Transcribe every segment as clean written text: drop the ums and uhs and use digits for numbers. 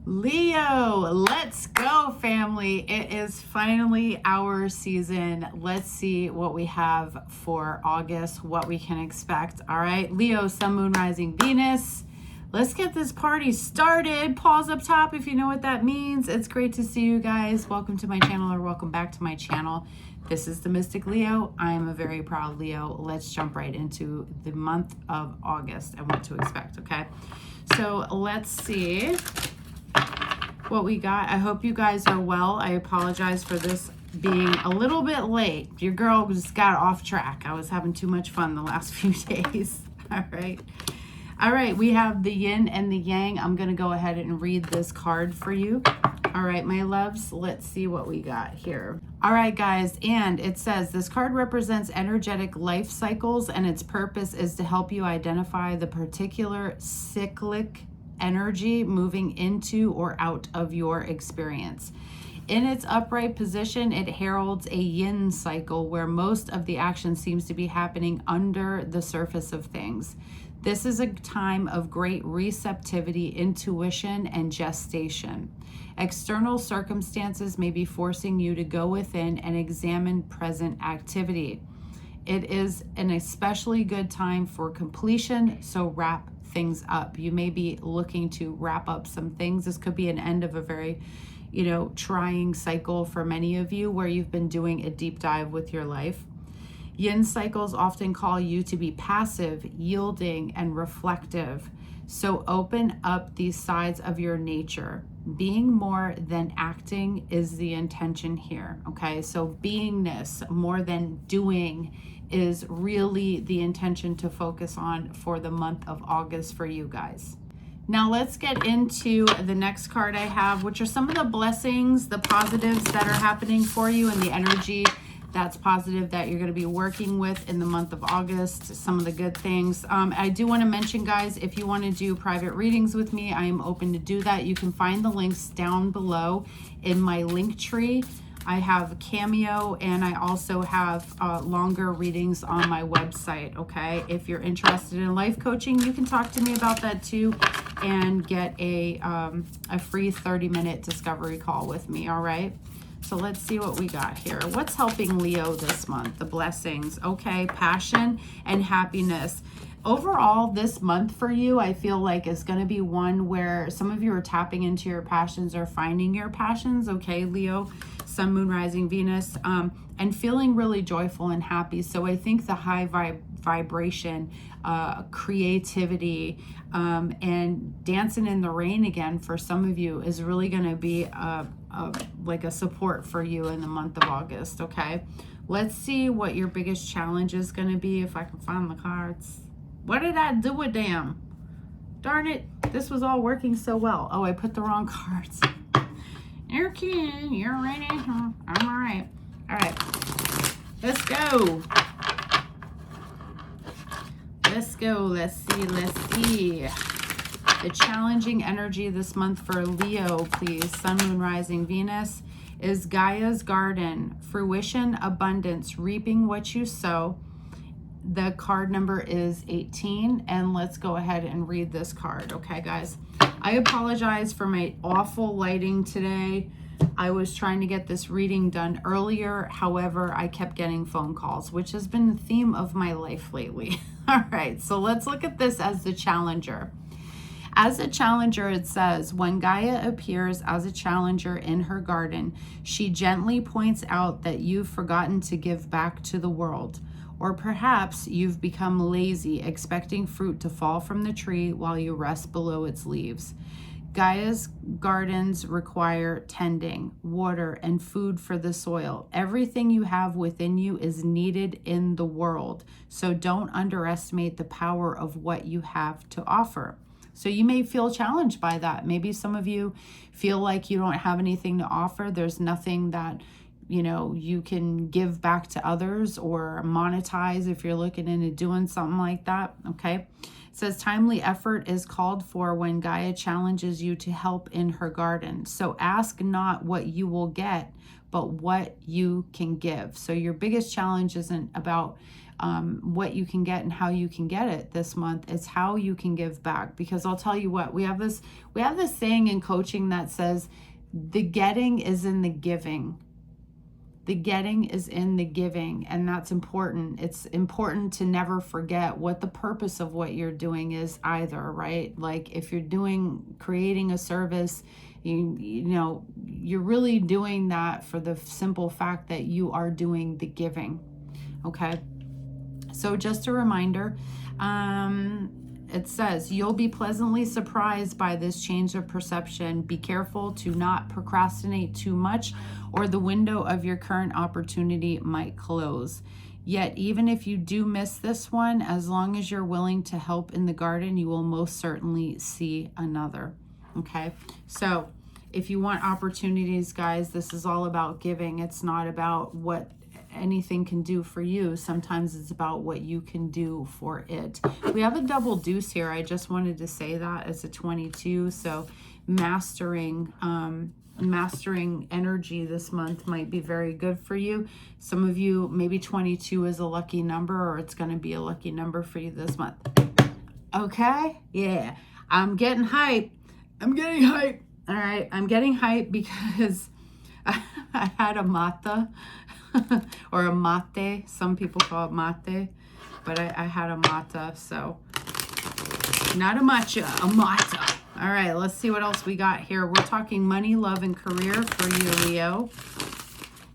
Leo, let's go, family. It is finally our season. Let's see what we have for August, what we can expect. All right, Leo, Sun, Moon, Rising, Venus. Let's get this party started. Pause up top if you know what that means. It's great to see you guys. Welcome to my channel, or welcome back to my channel. This is the Mystic Leo. I am a very proud Leo. Let's jump right into the month of August and what to expect, okay? So let's see what we got. I hope you guys are well. I apologize for this being a little bit late. Your girl just got off track. I was having too much fun the last few days. All right, we have the yin and the yang. I'm going to go ahead and read this card for you. All right, my loves, let's see what we got here. All right, guys, and it says this card represents energetic life cycles, and its purpose is to help you identify the particular cyclic energy moving into or out of your experience. In its upright position, it heralds a yin cycle where most of the action seems to be happening under the surface of things. This is a time of great receptivity, intuition, and gestation. External circumstances may be forcing you to go within and examine present activity. It is an especially good time for completion, so wrap things up. You may be looking to wrap up some things. This could be an end of a very, trying cycle for many of you where you've been doing a deep dive with your life. Yin cycles often call you to be passive, yielding, and reflective. So open up these sides of your nature. Being more than acting is the intention here, okay? So beingness more than doing is really the intention to focus on for the month of August for you guys. Now let's get into the next card I have, which are some of the blessings, the positives that are happening for you, and the energy that's positive that you're going to be working with in the month of August, some of the good things. I do want to mention, guys, if you want to do private readings with me, I am open to do that. You can find the links down below in my Linktree. I have Cameo, and I also have longer readings on my website, okay? If you're interested in life coaching, you can talk to me about that too and get a free 30-minute discovery call with me, all right? So let's see what we got here. What's helping Leo this month? The blessings, okay? Passion and happiness. Overall, this month for you, I feel like is going to be one where some of you are tapping into your passions or finding your passions, okay, Leo, Sun, Moon, Rising, Venus, and feeling really joyful and happy. So I think the high vibration, creativity, and dancing in the rain again for some of you is really going to be like a support for you in the month of August, okay? Let's see what your biggest challenge is going to be if I can find the cards. What did I do with them? Darn it, this was all working so well. Oh, I put the wrong cards. You're kidding, you're right. I'm all right. All right, let's go. Let's go, let's see. The challenging energy this month for Leo, please, Sun, Moon, Rising, Venus, is Gaia's garden, fruition, abundance, reaping what you sow. The card number is 18, and let's go ahead and read this card, okay, guys? I apologize for my awful lighting today. I was trying to get this reading done earlier. However, I kept getting phone calls, which has been the theme of my life lately. All right, so let's look at this as the challenger. As a challenger, it says, when Gaia appears as a challenger in her garden, she gently points out that you've forgotten to give back to the world. Or perhaps you've become lazy, expecting fruit to fall from the tree while you rest below its leaves. Gaia's gardens require tending, water, and food for the soil. Everything you have within you is needed in the world. So don't underestimate the power of what you have to offer. So you may feel challenged by that. Maybe some of you feel like you don't have anything to offer. There's nothing that you can give back to others or monetize if you're looking into doing something like that, okay? It says timely effort is called for when Gaia challenges you to help in her garden. So ask not what you will get, but what you can give. So your biggest challenge isn't about what you can get and how you can get it this month. It's how you can give back. Because I'll tell you what, we have this saying in coaching that says, the getting is in the giving. The getting is in the giving, and that's important. It's important to never forget what the purpose of what you're doing is either, right? Like if you're creating a service, you know, you're really doing that for the simple fact that you are doing the giving, okay? So just a reminder, it says, you'll be pleasantly surprised by this change of perception. Be careful to not procrastinate too much, or the window of your current opportunity might close. Yet, even if you do miss this one, as long as you're willing to help in the garden, you will most certainly see another. Okay, so if you want opportunities, guys, this is all about giving. It's not about what anything can do for you. Sometimes it's about what you can do for it. We have a double deuce here. I just wanted to say that it's a 22. So mastering energy this month might be very good for you. Some of you, maybe 22 is a lucky number, or it's going to be a lucky number for you this month. Okay? Yeah. I'm getting hype. All right. I'm getting hype because I had a mata. Or a mate. Some people call it mate, but I had a mata, so not a matcha, a mata. All right, let's see what else we got here. We're talking money, love, and career for you, Leo.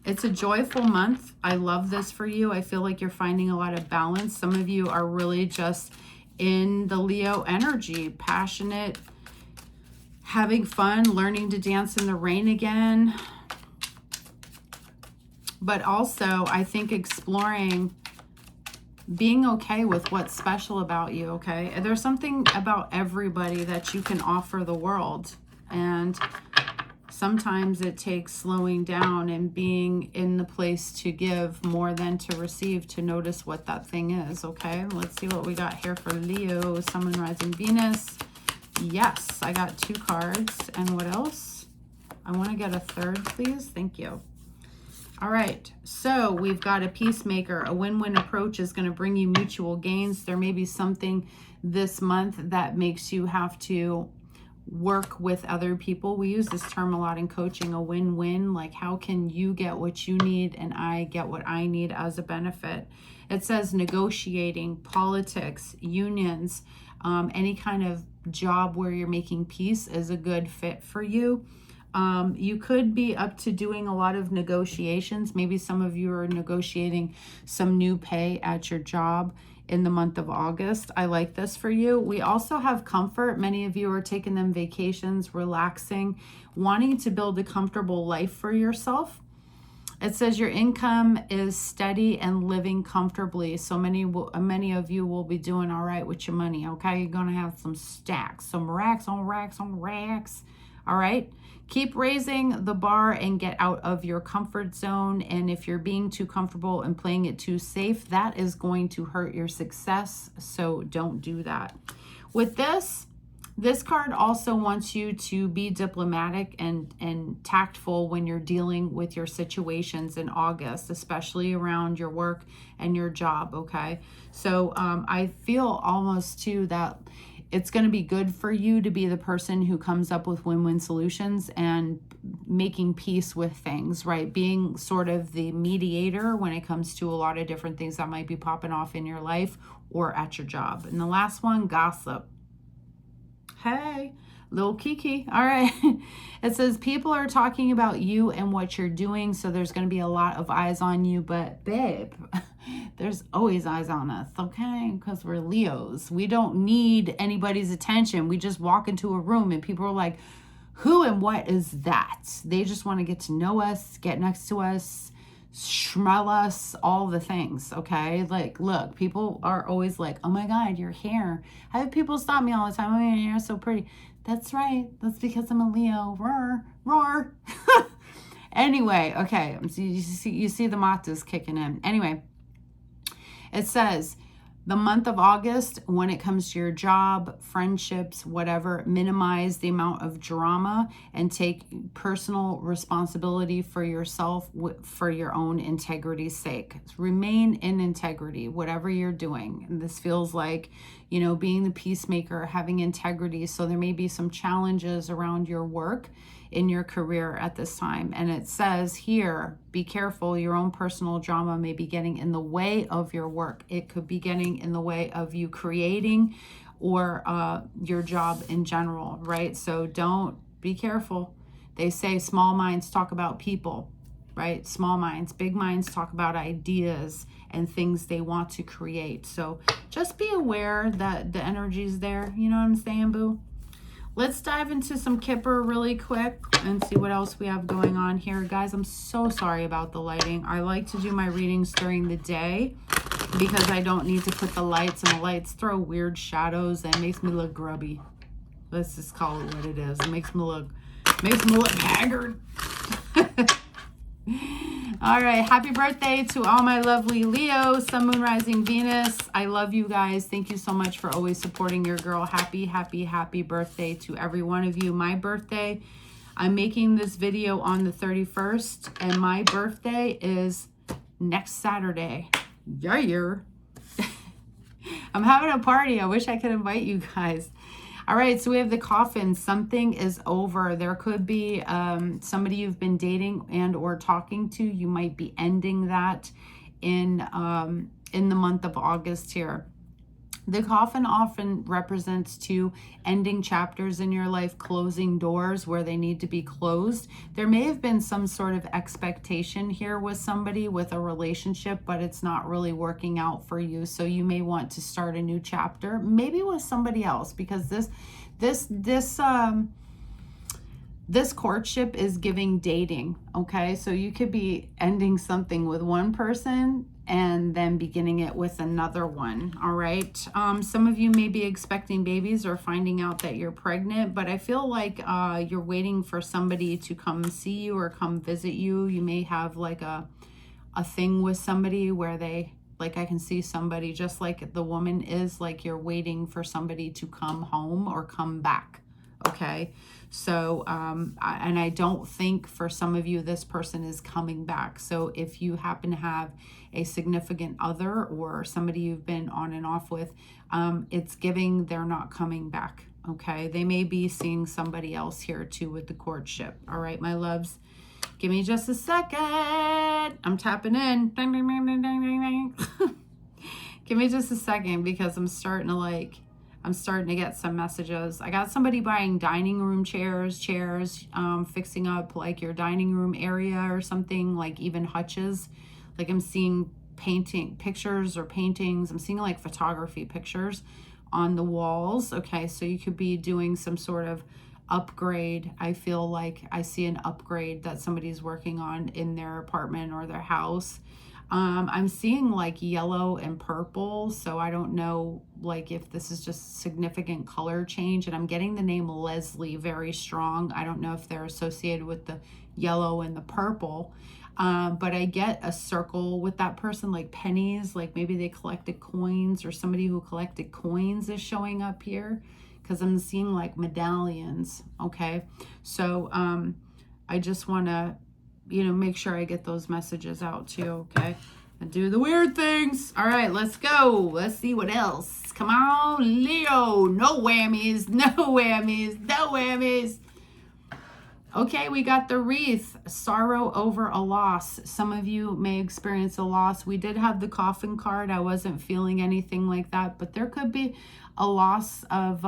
It's a joyful month. I love this for you. I feel like you're finding a lot of balance. Some of you are really just in the Leo energy, passionate, having fun, learning to dance in the rain again. But also, I think exploring, being okay with what's special about you, okay? There's something about everybody that you can offer the world. And sometimes it takes slowing down and being in the place to give more than to receive, to notice what that thing is, okay? Let's see what we got here for Leo, Sun, Moon, Rising, Venus. Yes, I got 2 cards. And what else? I want to get a third, please. Thank you. All right, so we've got a peacemaker. A win-win approach is going to bring you mutual gains. There may be something this month that makes you have to work with other people. We use this term a lot in coaching, a win-win. Like, how can you get what you need and I get what I need as a benefit? It says negotiating, politics, unions, any kind of job where you're making peace is a good fit for you. You could be up to doing a lot of negotiations. Maybe some of you are negotiating some new pay at your job in the month of August. I like this for you. We also have comfort. Many of you are taking them vacations, relaxing, wanting to build a comfortable life for yourself. It says your income is steady and living comfortably. So many of you will be doing all right with your money, okay? You're going to have some stacks, some racks on racks on racks, all right? Keep raising the bar and get out of your comfort zone. And if you're being too comfortable and playing it too safe, that is going to hurt your success. So don't do that. With this card also wants you to be diplomatic and tactful when you're dealing with your situations in August, especially around your work and your job, okay? So I feel almost too that it's going to be good for you to be the person who comes up with win-win solutions and making peace with things, right? Being sort of the mediator when it comes to a lot of different things that might be popping off in your life or at your job. And the last one, gossip. Hey, little Kiki. All right. It says people are talking about you and what you're doing, so there's going to be a lot of eyes on you. But babe, there's always eyes on us, okay? Because we're Leos. We don't need anybody's attention. We just walk into a room and people are like, who and what is that? They just want to get to know us, get next to us, smell us, all the things, okay? Like, look, people are always like, oh my God, your hair. I have people stop me all the time. Oh, your hair's so pretty. That's right. That's because I'm a Leo. Roar, roar. Anyway, okay. So you see the matas kicking in. Anyway, it says, The month of August, when it comes to your job, friendships, whatever, minimize the amount of drama and take personal responsibility for yourself, for your own integrity's sake. Remain in integrity, whatever you're doing. And this feels like, you know, being the peacemaker, having integrity. So there may be some challenges around your work in your career at this time. And it says here, be careful, your own personal drama may be getting in the way of your work. It could be getting in the way of you creating or your job in general, right? So don't, be careful. They say small minds talk about people, right? Small minds. Big minds talk about ideas and things they want to create. So just be aware that the energy's there. You know what I'm saying, boo? Let's dive into some Kipper really quick and see what else we have going on here. Guys, I'm so sorry about the lighting. I like to do my readings during the day because I don't need to put the lights, and the lights throw weird shadows and makes me look grubby. Let's just call it what it is. It makes me look haggard. All right, happy birthday to all my lovely Leo, Sun, Moon, Rising, Venus. I love you guys. Thank you so much for always supporting your girl. Happy, happy, happy birthday to every one of you. My birthday, I'm making this video on the 31st, and my birthday is next Saturday. Yeah. I'm having a party. I wish I could invite you guys. All right, so we have the coffin. Something is over. There could be somebody you've been dating and or talking to. You might be ending that in the month of August here. The coffin often represents to ending chapters in your life, closing doors where they need to be closed. There may have been some sort of expectation here with somebody, with a relationship, but it's not really working out for you. So you may want to start a new chapter, maybe with somebody else, because this courtship is giving dating. Okay, so you could be ending something with one person and then beginning it with another one. All right, some of you may be expecting babies or finding out that you're pregnant, but I feel like you're waiting for somebody to come see you or come visit you. You may have like a thing with somebody where they, like, I can see somebody just like the woman is, like you're waiting for somebody to come home or come back. Okay, so and I don't think for some of you this person is coming back. So if you happen to have a significant other or somebody you've been on and off with, it's giving they're not coming back. Okay, they may be seeing somebody else here too with the courtship. All right, my loves, give me just a second. I'm tapping in. Ding, ding, ding, ding, ding, ding, ding. Give me just a second because I'm starting to get some messages. I got somebody buying dining room chairs, fixing up like your dining room area or something, like even hutches. Like I'm seeing pictures or paintings. I'm seeing like photography pictures on the walls. Okay, so you could be doing some sort of upgrade. I feel like I see an upgrade that somebody's working on in their apartment or their house. I'm seeing like yellow and purple, so I don't know like if this is just significant color change, and I'm getting the name Leslie very strong. I don't know if they're associated with the yellow and the purple, but I get a circle with that person, like pennies, like maybe they collected coins or somebody who collected coins is showing up here because I'm seeing like medallions. Okay, so I just want to make sure I get those messages out too, okay? And do the weird things. All right, let's go. Let's see what else. Come on, Leo. No whammies, no whammies, no whammies. Okay, we got the wreath. Sorrow over a loss. Some of you may experience a loss. We did have the coffin card. I wasn't feeling anything like that, but there could be a loss of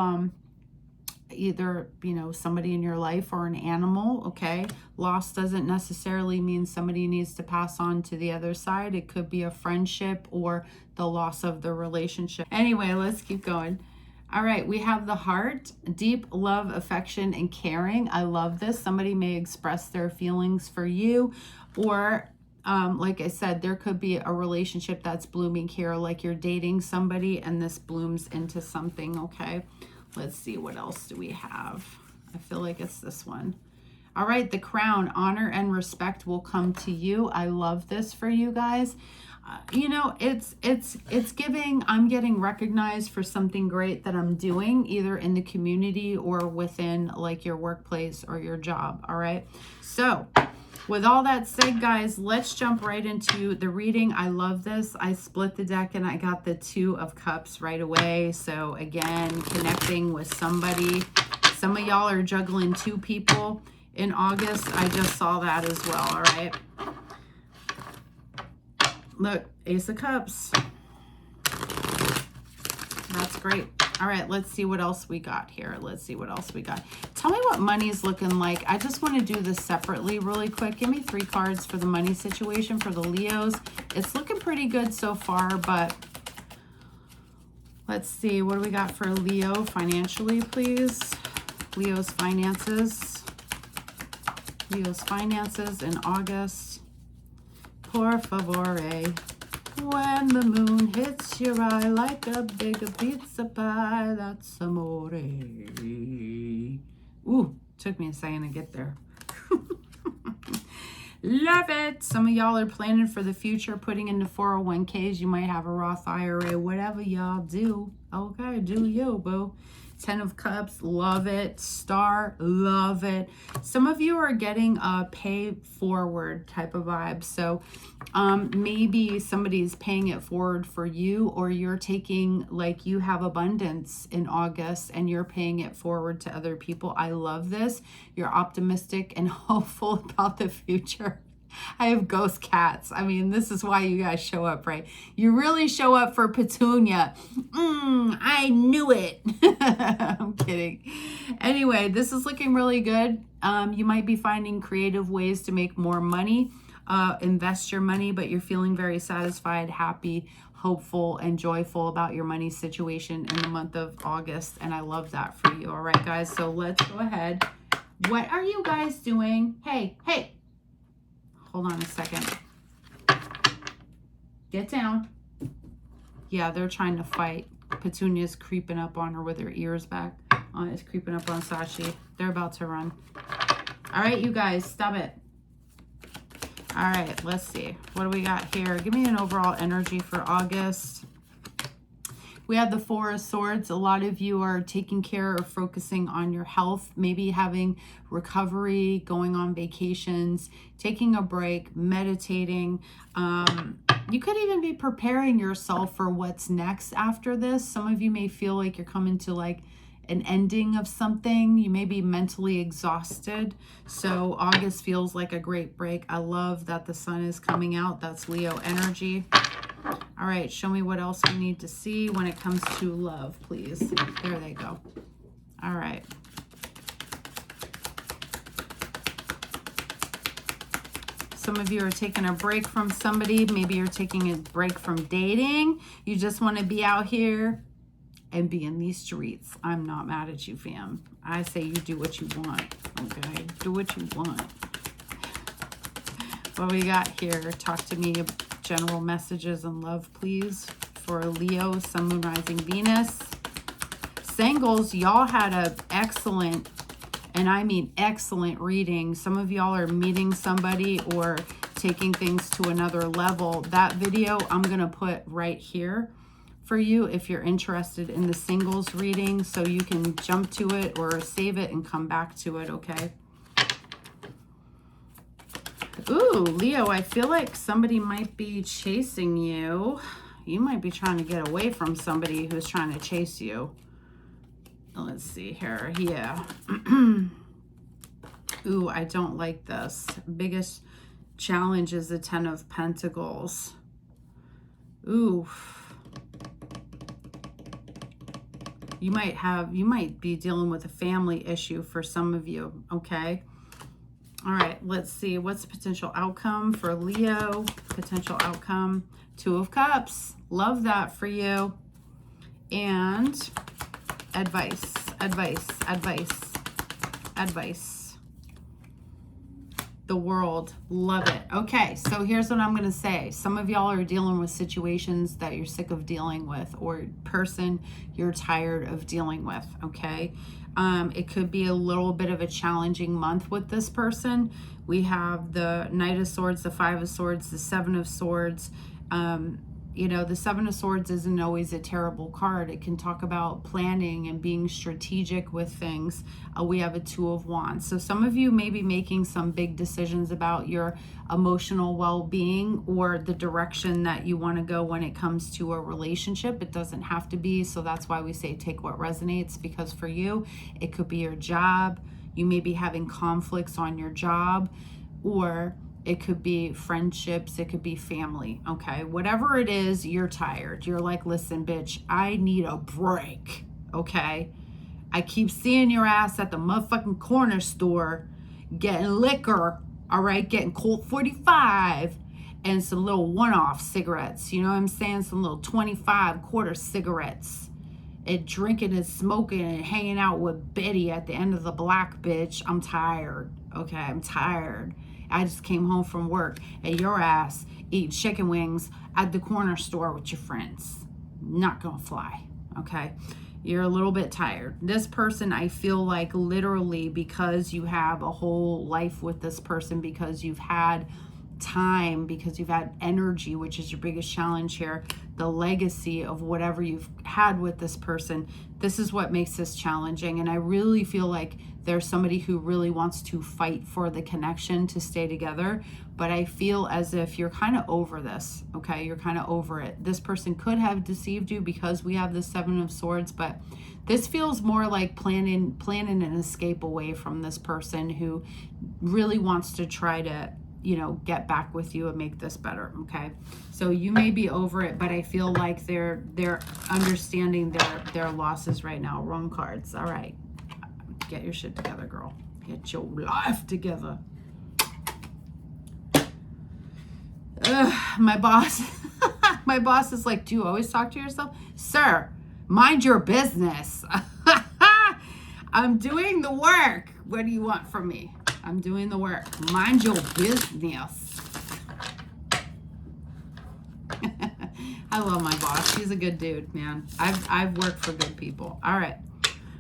either somebody in your life or an animal. Okay, loss doesn't necessarily mean somebody needs to pass on to the other side. It could be a friendship or the loss of the relationship. Anyway, let's keep going. All right, we have the heart. Deep love, affection, and caring. I love this. Somebody may express their feelings for you, or like I said, there could be a relationship that's blooming here, like you're dating somebody and this blooms into something. Okay, let's see, what else do we have? I feel like it's this one. All right, the crown. Honor and respect will come to you. I love this for you guys. you know, it's giving, I'm getting recognized for something great that I'm doing, either in the community or within like your workplace or your job. All right. So with all that said, guys, let's jump right into the reading. I love this. I split the deck and I got the 2 of Cups right away. So again, connecting with somebody. Some of y'all are juggling 2 people in August. I just saw that as well. All right. Look, Ace of Cups. That's great. All right, let's see what else we got here. Let's see what else we got. Tell me what money's looking like. I just want to do this separately really quick. Give me 3 cards for the money situation for the Leos. It's looking pretty good so far, but let's see. What do we got for Leo financially, please? Leo's finances. Leo's finances in August. Por favore. When the moon hits your eye like a big pizza pie, that's amore. Ooh, took me a second to get there. Love it. Some of y'all are planning for the future, putting into 401ks. You might have a Roth IRA, whatever y'all do. Okay, do you, boo. 10 of Cups, love it. Star, love it. Some of you are getting a pay forward type of vibe. So maybe somebody's paying it forward for you, or you're taking, like, you have abundance in August and you're paying it forward to other people. I love this. You're optimistic and hopeful about the future. I have ghost cats. I mean, this is why you guys show up, right? You really show up for Petunia. I knew it. I'm kidding. Anyway, this is looking really good. You might be finding creative ways to make more money, invest your money, but you're feeling very satisfied, happy, hopeful, and joyful about your money situation in the month of August. And I love that for you. All right, guys. So let's go ahead. What are you guys doing? Hey. Hold on a second. Get down. Yeah, they're trying to fight. Petunia's creeping up on her with her ears back. It's creeping up on Sachi. They're about to run. All right, you guys, stop it. All right, let's see. What do we got here? Give me an overall energy for August. We have the 4 of Swords. A lot of you are taking care or focusing on your health, maybe having recovery, going on vacations, taking a break, meditating. You could even be preparing yourself for what's next after this. Some of you may feel like you're coming to like an ending of something. You may be mentally exhausted. So August feels like a great break. I love that the sun is coming out. That's Leo energy. All right, show me what else we need to see when it comes to love, please. There they go. All right. Some of you are taking a break from somebody. Maybe you're taking a break from dating. You just want to be out here and be in these streets. I'm not mad at you, fam. I say you do what you want, okay? Do what you want. What we got here? Talk to me. General messages and love, please, for Leo, Sun, Moon, Rising, Venus. Singles, y'all had an excellent, and I mean excellent reading. Some of y'all are meeting somebody or taking things to another level. That video I'm going to put right here for you if you're interested in the singles reading, so you can jump to it or save it and come back to it, okay? Ooh, Leo, I feel like somebody might be chasing you. You might be trying to get away from somebody who's trying to chase you. Let's see here. Yeah. Ooh, I don't like this. Biggest challenge is the 10 of Pentacles. Ooh. You might be dealing with a family issue for some of you, okay? All right, let's see. What's the potential outcome for Leo? Potential outcome, 2 of Cups. Love that for you. And advice. The World. Love it. Okay, so here's what I'm going to say. Some of y'all are dealing with situations that you're sick of dealing with, or person you're tired of dealing with, okay? It could be a little bit of a challenging month with this person. We have the Knight of Swords, the 5 of Swords, the 7 of Swords. You know, the Seven of Swords isn't always a terrible card. It can talk about planning and being strategic with things. We have a Two of Wands. So some of you may be making some big decisions about your emotional well-being or the direction that you want to go when it comes to a relationship. It doesn't have to be. So that's why we say take what resonates, because for you, it could be your job. You may be having conflicts on your job, or it could be friendships, it could be family, okay? Whatever it is, you're tired. You're like, listen, bitch, I need a break, okay? I keep seeing your ass at the motherfucking corner store getting liquor, all right? Getting Colt 45 and some little one-off cigarettes, you know what I'm saying? Some little 25 quarter cigarettes. And drinking and smoking and hanging out with Betty at the end of the block, bitch. I'm tired, okay? I'm tired. I just came home from work and your ass eat chicken wings at the corner store with your friends. Not gonna fly, okay? You're a little bit tired. This person, I feel like literally, because you have a whole life with this person, because you've had time, because you've had energy, which is your biggest challenge here, the legacy of whatever you've had with this person, this is what makes this challenging. And I really feel like there's somebody who really wants to fight for the connection to stay together, but I feel as if you're kind of over this, okay? You're kind of over it. This person could have deceived you because we have the Seven of Swords, but this feels more like planning an escape away from this person who really wants to try to, you know, get back with you and make this better, okay? So you may be over it, but I feel like they're understanding their losses right now. Wrong cards. All right. Get your shit together, girl. Get your life together. My boss, my boss is like, do you always talk to yourself? Sir, mind your business. I'm doing the work. What do you want from me? I'm doing the work. Mind your business. I love my boss. He's a good dude, man. I've worked for good people. All right.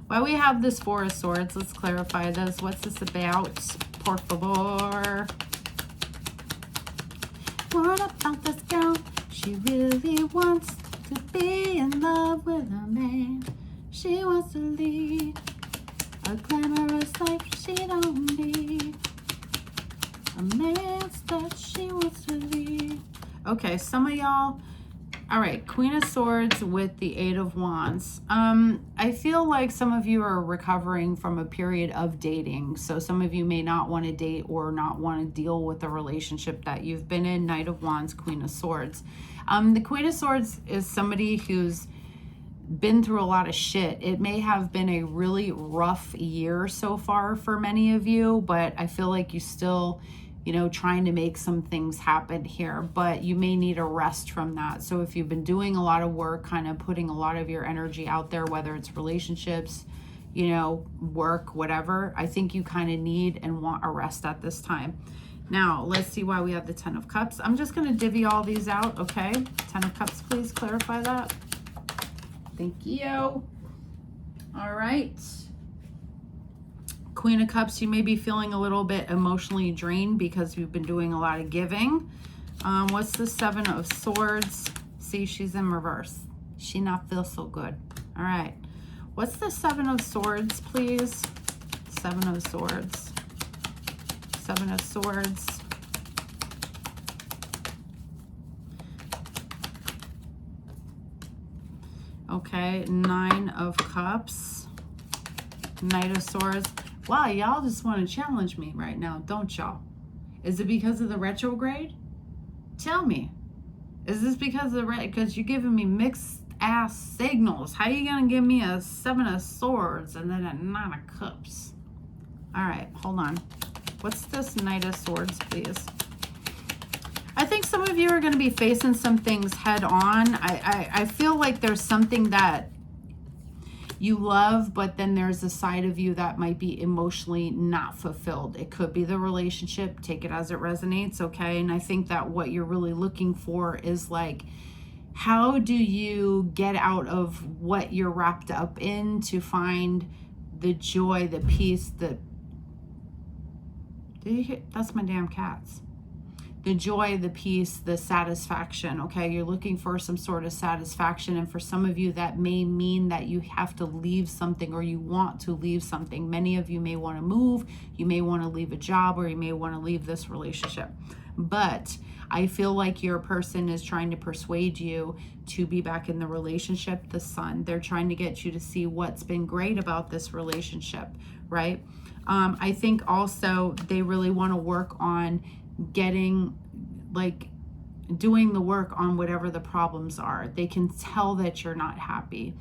Well, we have this Four of Swords. Let's clarify this. What's this about? Por favor. What about this girl? She really wants to be in love with a man. She wants to lead a glamorous life. She don't need a man's that she wants to lead. Okay, some of y'all. All right, Queen of Swords with the Eight of Wands. I feel like some of you are recovering from a period of dating. So some of you may not want to date or not want to deal with the relationship that you've been in. Knight of Wands, Queen of Swords. The Queen of Swords is somebody who's been through a lot of shit. It may have been a really rough year so far for many of you, but I feel like you still, you know, trying to make some things happen here, but you may need a rest from that. So if you've been doing a lot of work, kind of putting a lot of your energy out there, whether it's relationships, you know, work, whatever, I think you kind of need and want a rest at this time. Now, let's see why we have the Ten of Cups. I'm just going to divvy all these out, okay? Ten of Cups, please clarify that. Thank you. All right. Queen of Cups, you may be feeling a little bit emotionally drained because you've been doing a lot of giving. What's the Seven of Swords? See, she's in reverse. She not feel so good. All right. What's the Seven of Swords, please? Seven of Swords. Seven of Swords. Okay, Nine of Cups. Knight of Swords. Wow, y'all just want to challenge me right now, don't y'all? Is it because of the retrograde? Tell me. Is this because of the because you're giving me mixed ass signals? How are you gonna give me a Seven of Swords and then a Nine of Cups? All right, hold on. What's this Knight of Swords, please? I think some of you are going to be facing some things head on. I feel like there's something that you love, but then there's a side of you that might be emotionally not fulfilled. It could be the relationship. Take it as it resonates, okay? And I think that what you're really looking for is like, how do you get out of what you're wrapped up in to find the joy, the peace, the... Did you hear? That's my damn cats. the joy, the peace, the satisfaction, okay? You're looking for some sort of satisfaction, and for some of you, that may mean that you have to leave something, or you want to leave something. Many of you may want to move, you may want to leave a job, or you may want to leave this relationship. But I feel like your person is trying to persuade you to be back in the relationship, the Sun. They're trying to get you to see what's been great about this relationship, right? I think also they really want to work on getting, like, doing the work on whatever the problems are. They can tell that you're not happy.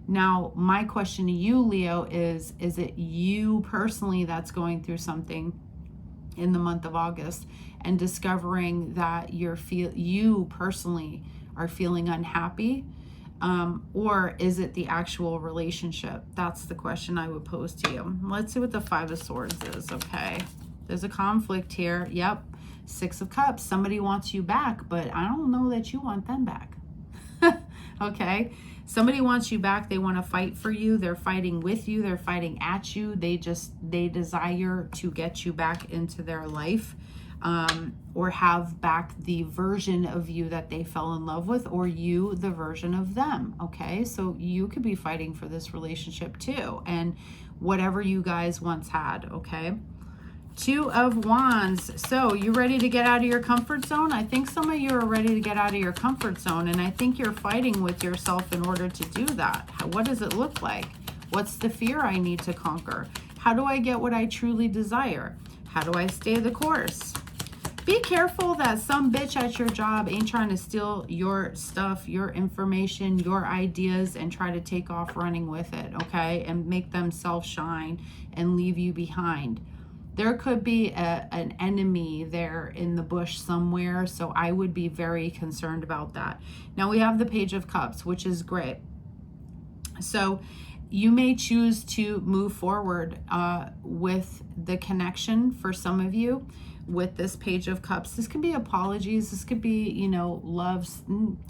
Now, my question to you, Leo, is it you personally that's going through something in the month of August and discovering that you personally are feeling unhappy? Or is it the actual relationship? That's the question I would pose to you. Let's see what the Five of Swords is, okay? There's a conflict here. Yep. Six of Cups. Somebody wants you back, but I don't know that you want them back. Okay? Somebody wants you back. They want to fight for you. They're fighting with you. They're fighting at you. They desire to get you back into their life, or have back the version of you that they fell in love with, or you, the version of them. Okay? So you could be fighting for this relationship too, and whatever you guys once had. Okay? Two of Wands. So you ready to get out of your comfort zone? I think some of you are ready to get out of your comfort zone, and I think you're fighting with yourself in order to do that. What does it look like? What's the fear I need to conquer? How do I get what I truly desire? How do I stay the course? Be careful that some bitch at your job ain't trying to steal your stuff, your information, your ideas, and try to take off running with it, okay? And make themselves shine and leave you behind. There could be an enemy there in the bush somewhere, so I would be very concerned about that. Now we have the Page of Cups, which is great. So you may choose to move forward with the connection for some of you with this Page of Cups. This could be apologies. This could be, you know, love's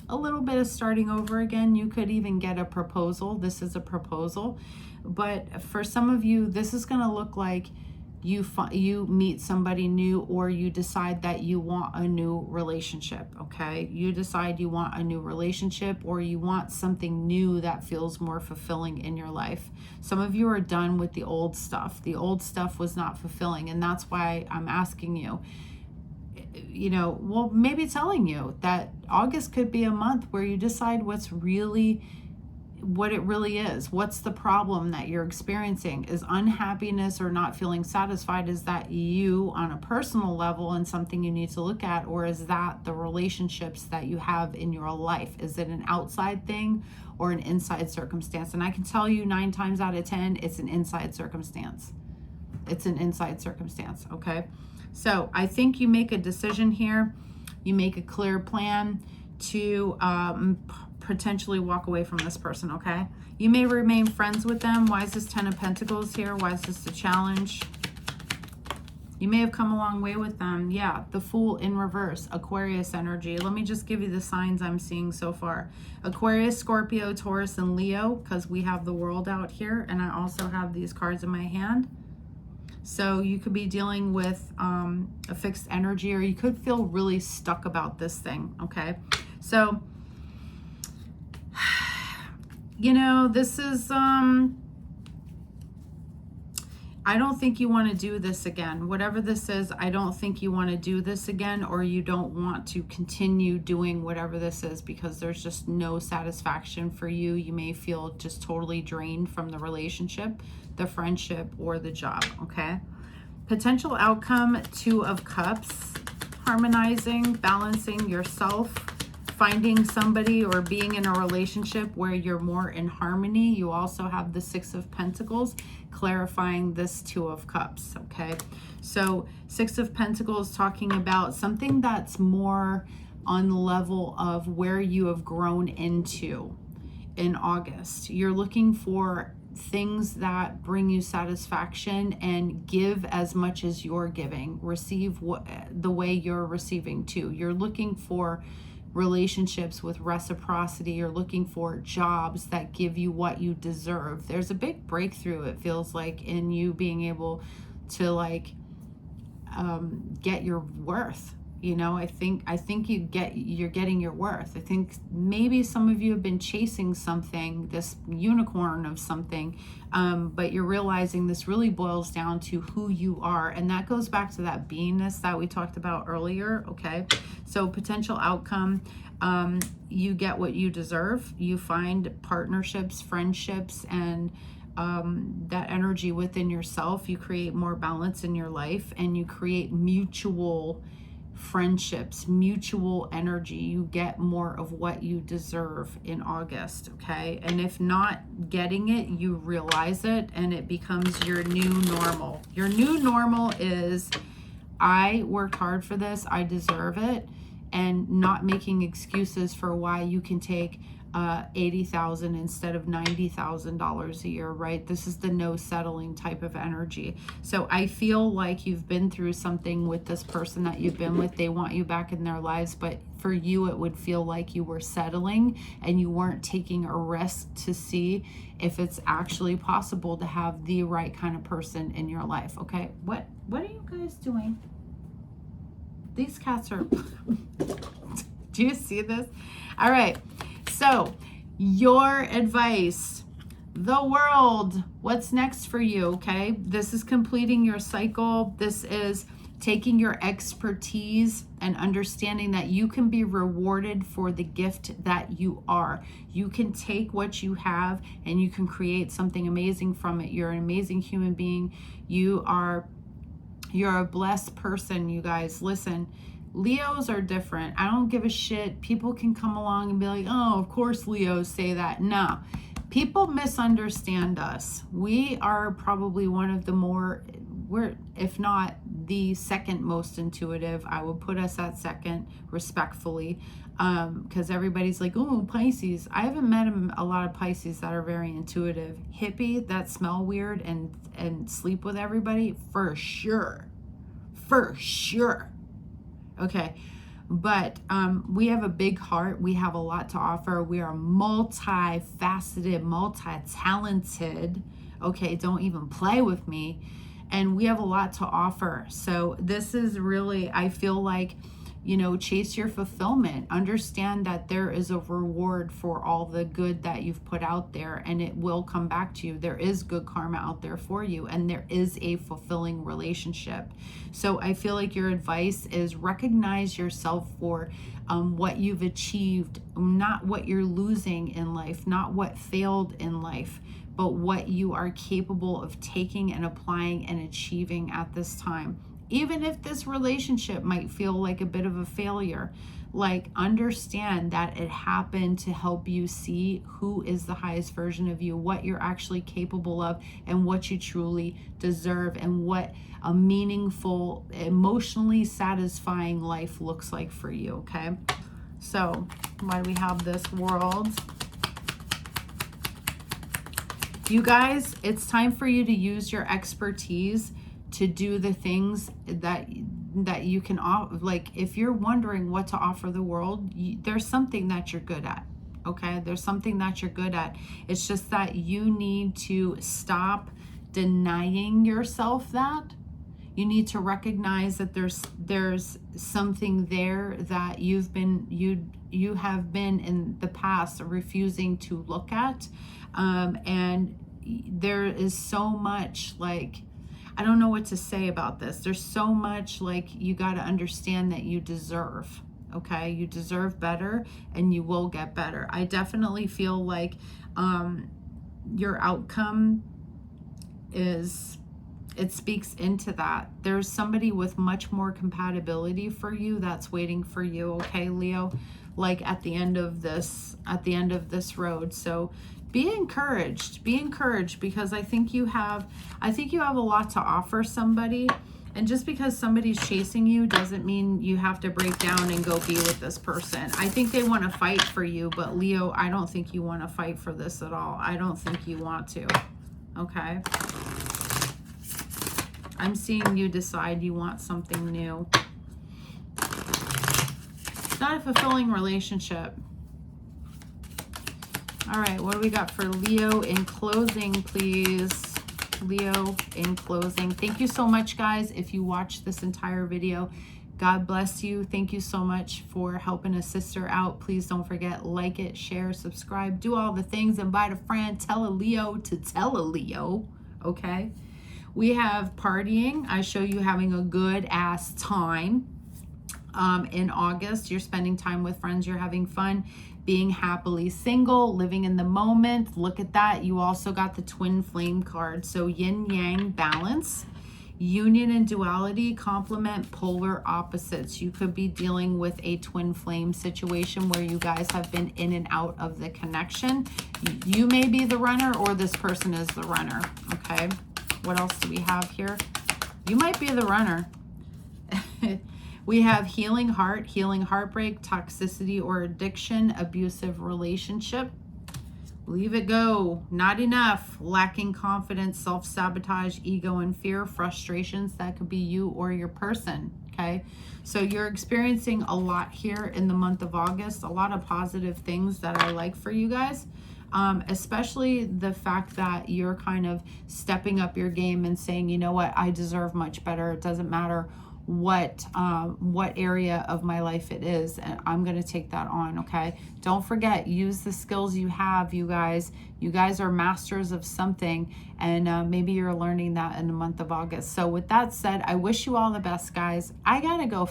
a little bit of starting over again. You could even get a proposal. This is a proposal. But for some of you, this is going to look like you meet somebody new, or you decide that you want a new relationship, okay? You decide you want a new relationship, or you want something new that feels more fulfilling in your life. Some of you are done with the old stuff. The old stuff was not fulfilling, and that's why I'm asking you, you know, well, maybe telling you that August could be a month where you decide what it really is. What's the problem that you're experiencing? Is unhappiness or not feeling satisfied, is that you on a personal level and something you need to look at, or is that the relationships that you have in your life? Is it an outside thing or an inside circumstance? And I can tell you 9 times out of 10, it's an inside circumstance. It's an inside circumstance, okay? So I think you make a decision here. You make a clear plan to potentially walk away from this person, okay? You may remain friends with them. Why is this 10 of Pentacles here? Why is this a challenge? You may have come a long way with them. Yeah, the Fool in reverse, Aquarius energy. Let me just give you the signs I'm seeing so far. Aquarius, Scorpio, Taurus, and Leo, because we have the World out here, and I also have these cards in my hand. So you could be dealing with a fixed energy, or you could feel really stuck about this thing, okay? So, you know, this is, I don't think you want to do this again. Whatever this is, I don't think you want to do this again, or you don't want to continue doing whatever this is, because there's just no satisfaction for you. You may feel just totally drained from the relationship, the friendship, or the job, okay? Potential outcome, 2 of Cups, harmonizing, balancing yourself, finding somebody or being in a relationship where you're more in harmony. You also have the 6 of Pentacles, clarifying this 2 of Cups, okay? So 6 of Pentacles talking about something that's more on the level of where you have grown into in August. You're looking for things that bring you satisfaction, and give as much as you're giving. Receive the way you're receiving too. You're looking for relationships with reciprocity. You're looking for jobs that give you what you deserve. There's a big breakthrough, it feels like, in you being able to, like, get your worth, You know, I think you're getting your worth. I think maybe some of you have been chasing something, this unicorn of something, but you're realizing this really boils down to who you are. And that goes back to that beingness that we talked about earlier. Okay. So potential outcome, you get what you deserve. You find partnerships, friendships, and that energy within yourself. You create more balance in your life, and you create mutual friendships, mutual energy. You get more of what you deserve in August, okay? And if not getting it, you realize it, and it becomes your new normal. Your new normal is, I worked hard for this, I deserve it, and not making excuses for why you can take $80,000 instead of $90,000 a year, right? This is the no settling type of energy. So I feel like you've been through something with this person that you've been with. They want you back in their lives, but for you, it would feel like you were settling and you weren't taking a risk to see if it's actually possible to have the right kind of person in your life. Okay, what are you guys doing? These cats are do you see this? All right, so your advice, the world, what's next for you? Okay, this is completing your cycle. This is taking your expertise and understanding that you can be rewarded for the gift that you are. You can take what you have and you can create something amazing from it. You're an amazing human being. You're a blessed person, you guys. Listen, Leos are different. I don't give a shit. People can come along and be like, oh, of course Leos say that. No, people misunderstand us. We are probably one of the more, if not the second most intuitive. I would put us at second, respectfully, because everybody's like, oh, Pisces. I haven't met a lot of Pisces that are very intuitive. Hippie that smell weird and sleep with everybody, for sure. Okay, but we have a big heart. We have a lot to offer. We are multifaceted, multi-talented. Okay, don't even play with me. And we have a lot to offer. So this is really, I feel like, you know, chase your fulfillment. Understand that there is a reward for all the good that you've put out there, and it will come back to you. There is good karma out there for you, and there is a fulfilling relationship. So I feel like your advice is recognize yourself for what you've achieved, not what you're losing in life, not what failed in life, but what you are capable of taking and applying and achieving at this time. Even if this relationship might feel like a bit of a failure, like, understand that it happened to help you see who is the highest version of you, what you're actually capable of, and what you truly deserve, and what a meaningful, emotionally satisfying life looks like for you, okay? So, why do we have this world? You guys, it's time for you to use your expertise to do the things that you can offer. Like, if you're wondering what to offer the world, there's something that you're good at. Okay, there's something that you're good at. It's just that you need to stop denying yourself that. You need to recognize that there's something there that you have been in the past refusing to look at, and there is so much, like, I don't know what to say about this. There's so much, like, you got to understand that you deserve, okay? You deserve better, and you will get better. I definitely feel like your outcome it speaks into that. There's somebody with much more compatibility for you that's waiting for you, okay, Leo? Like, at the end of this road. So be encouraged, because I think you have a lot to offer somebody. And just because somebody's chasing you doesn't mean you have to break down and go be with this person. I think they want to fight for you, but Leo, I don't think you want to fight for this at all. I don't think you want to, okay? I'm seeing you decide you want something new. It's not a fulfilling relationship. All right, what do we got for Leo in closing, please? Leo in closing. Thank you so much, guys. If you watched this entire video, God bless you. Thank you so much for helping a sister out. Please don't forget, like it, share, subscribe, do all the things, invite a friend, tell a Leo to tell a Leo, okay? We have partying. I show you having a good ass time. In August, you're spending time with friends, you're having fun, being happily single, living in the moment. Look at that. You also got the twin flame card. So yin yang balance, union and duality, complement polar opposites. You could be dealing with a twin flame situation where you guys have been in and out of the connection. You may be the runner or this person is the runner. Okay. What else do we have here? You might be the runner. We have healing heart, healing heartbreak, toxicity or addiction, abusive relationship. Leave it go. Not enough. Lacking confidence, self-sabotage, ego and fear, frustrations. That could be you or your person. Okay. So you're experiencing a lot here in the month of August. A lot of positive things that I like for you guys. Especially the fact that you're kind of stepping up your game and saying, you know what, I deserve much better. It doesn't matter what area of my life it is, and I'm going to take that on. Okay, don't forget, use the skills you have. You guys are masters of something, and maybe you're learning that in the month of August. So with that said, I wish you all the best, guys. I gotta go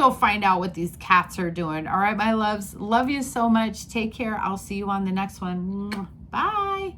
find out what these cats are doing. All right, my loves, love you so much. Take care. I'll see you on the next one. Bye.